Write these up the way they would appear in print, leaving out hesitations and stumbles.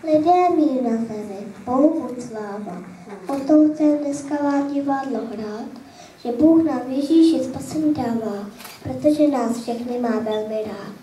Lidé mír na zemi, Bohu sláva. O tom chcem dneska vám divadlo hrát, že Bůh nám Ježíši spasení dává, protože nás všechny má velmi rád.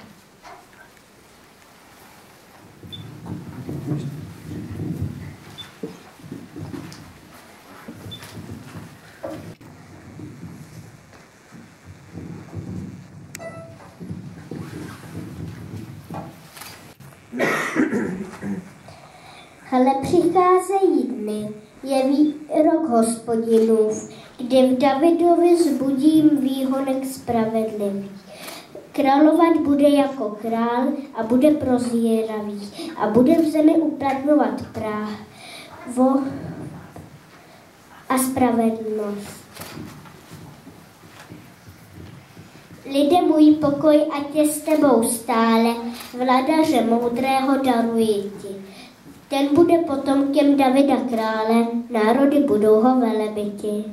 Hle, přicházejí dny, je výrok Hospodinův, kdy v Davidovi zbudím výhonek spravedlivý. Královat bude jako král a bude prozíravý a bude v zemi uplatňovat právo a spravedlnost. Lidé můj pokoj, ať je s tebou stále, vladaře moudrého daruji ti. Ten bude potomkem Davida krále, národy budou ho velebiti.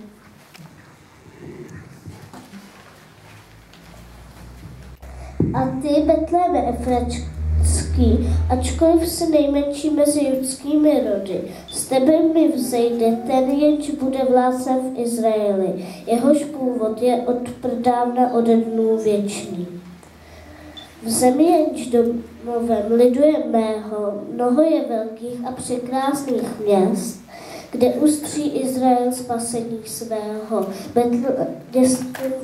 A ty, Betléme Efratský, ačkoliv jsi nejmenší mezi judskými rody, z tebe mi vzejde ten, jenž bude vládcem v Izraeli, jehož původ je od pradávna ode dnů věčný. V zemi, jenž domovem lidu je mého, mnoho je velkých a překrásných měst, kde ustří Izrael spasení svého.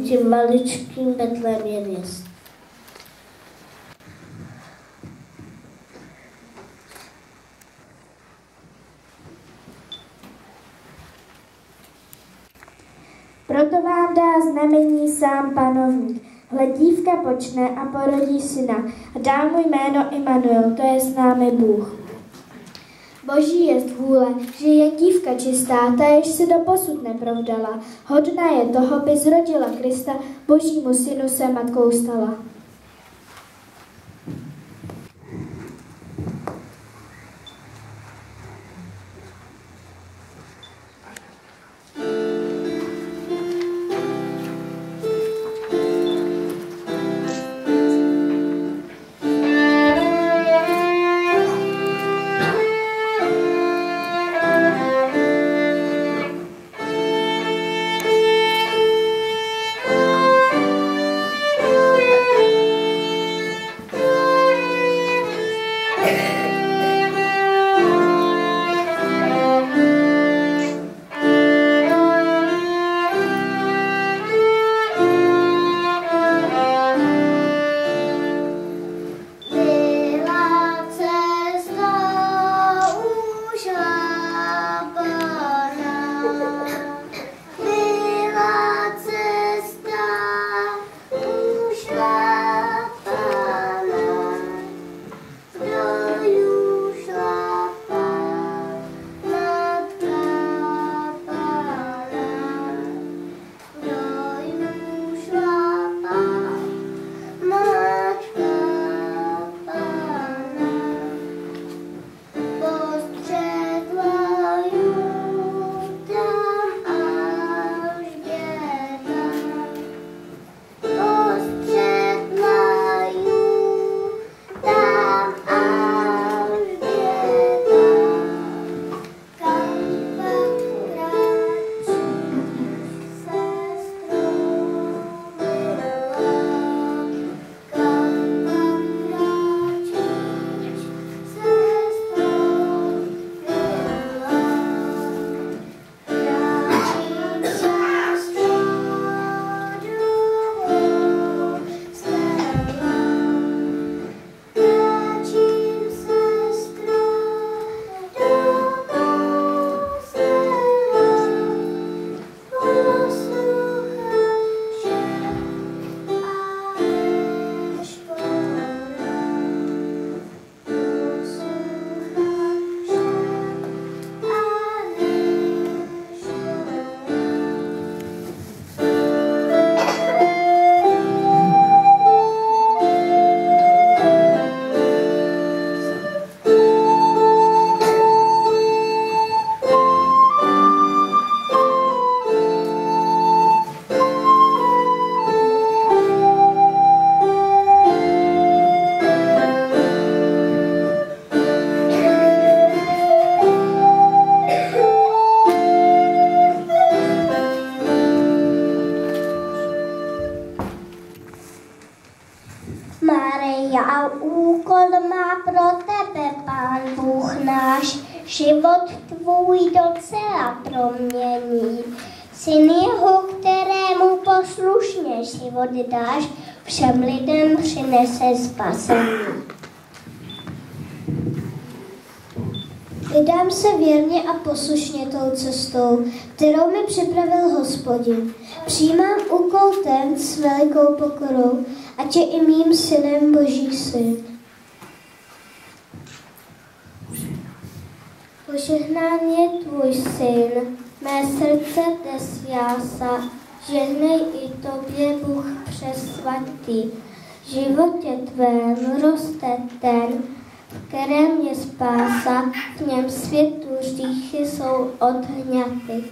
Tím maličkým Betlém je měst. Proto vám dá znamení sám panovník. Hle, dívka počne a porodí syna a dá mu jméno Immanuel, to je známý Bůh. Boží jest vůle, že jen dívka čistá, ta jež se doposud neprovdala, hodná je toho, by zrodila Krista, Božímu synu se matkou stala. Bůh náš život tvůj docela promění. Syn jeho, kterému poslušně život dáš, všem lidem přinese spasení. Vydám se věrně a poslušně tou cestou, kterou mi připravil Hospodin. Přijímám úkol ten s velikou pokorou, ať je i mým synem Boží syn. Požehnán je tvůj syn, mé srdce dnes jása, žehnej i tobě Bůh přesvatý. V životě tvém roste ten, v kterém je spása, v něm světu hříchy jsou odhňaty.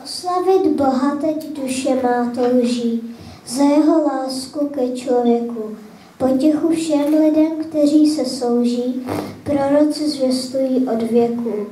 Oslavit Boha teď duše má touží, za jeho lásku ke člověku. Potěchu všem lidem, kteří se souží, proroci zvěstují od věku.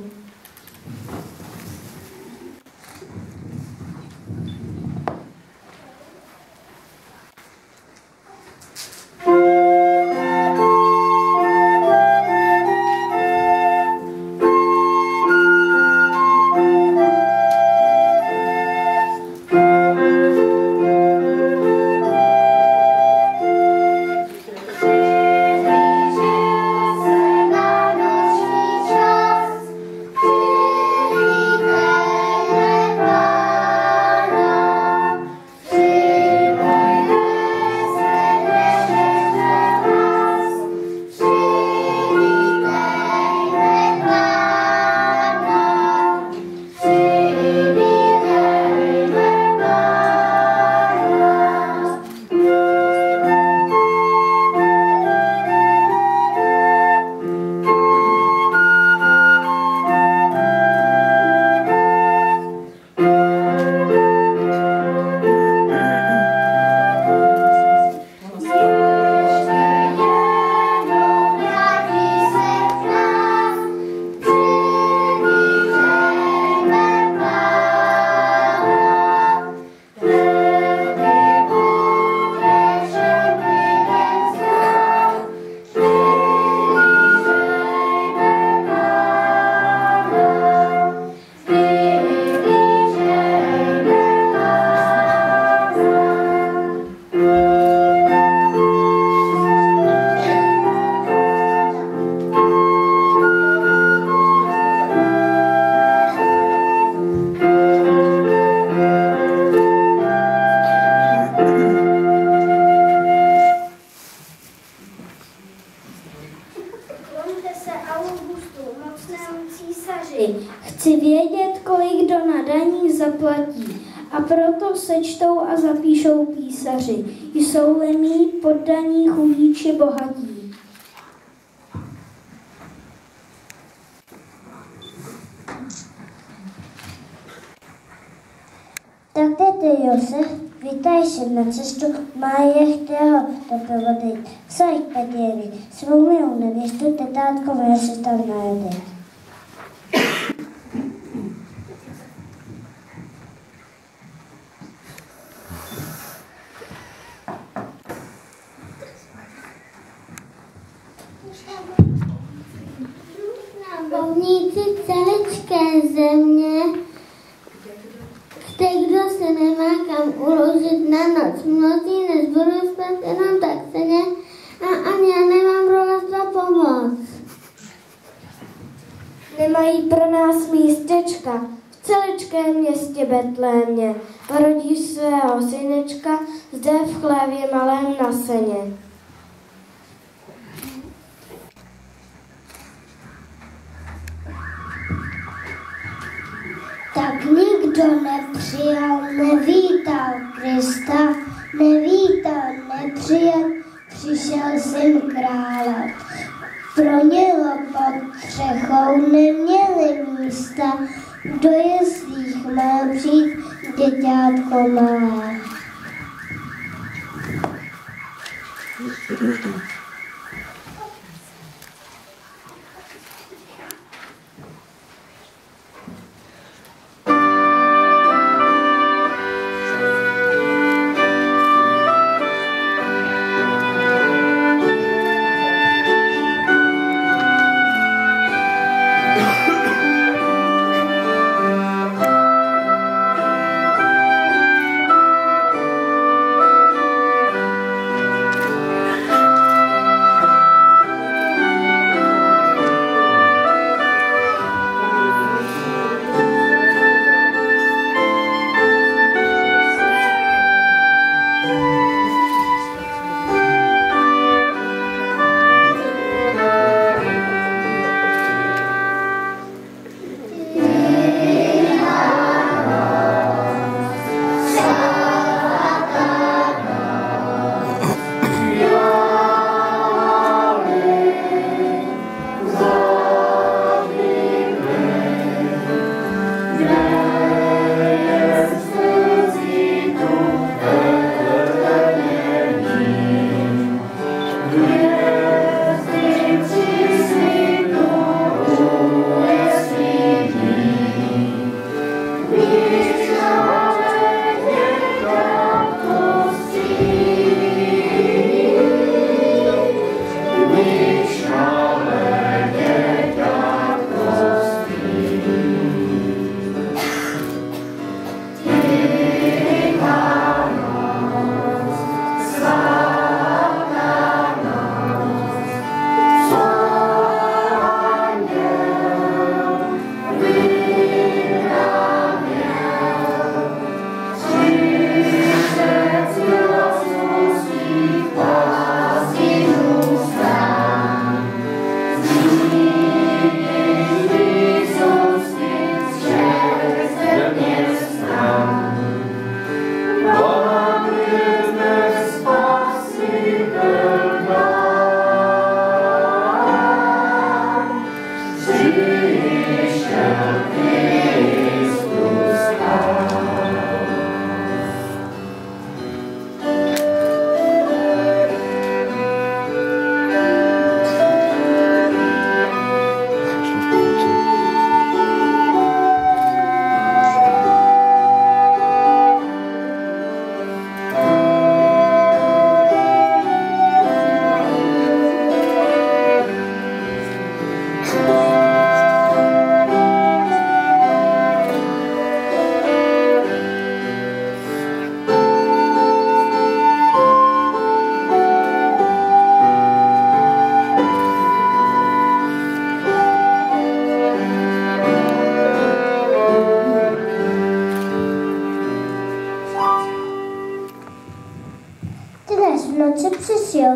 Chci vědět, kolik kdo na daních zaplatí, a proto sečtou a zapíšou písaři. Jsou-li mí poddaní chudí či bohatí. Tak tedy Josef, vítaj se na cestu, Márie chtěla doprovodit. Sajď Peděvi, svou milou nevěstu, tetátko moje se tam najede. Povníci celičké země, kdo se nemá kam uložit na noc. Mnozí nezborují spát jenom tak ceně a ani já nemám pro vás za pomoc. Nemají pro nás místečka v celičkém městě Betlémě. Rodíš svého synečka zde v chlévě malém na seně. Tak nikdo nepřijal, nevítal Krista, nevítal, nepřijal, přišel syn krále. Pro něho pod střechou neměli místa, do jeslích měl přijít děťátko malé.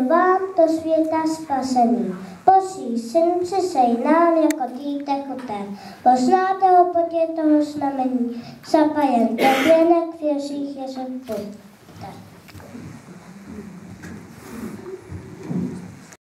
vám do světa spasení. Boží syn přisej nám jako dítě chuté. Poznáte ho podě toho znamení. Zapajen tobě, věřích Ježíš buďte.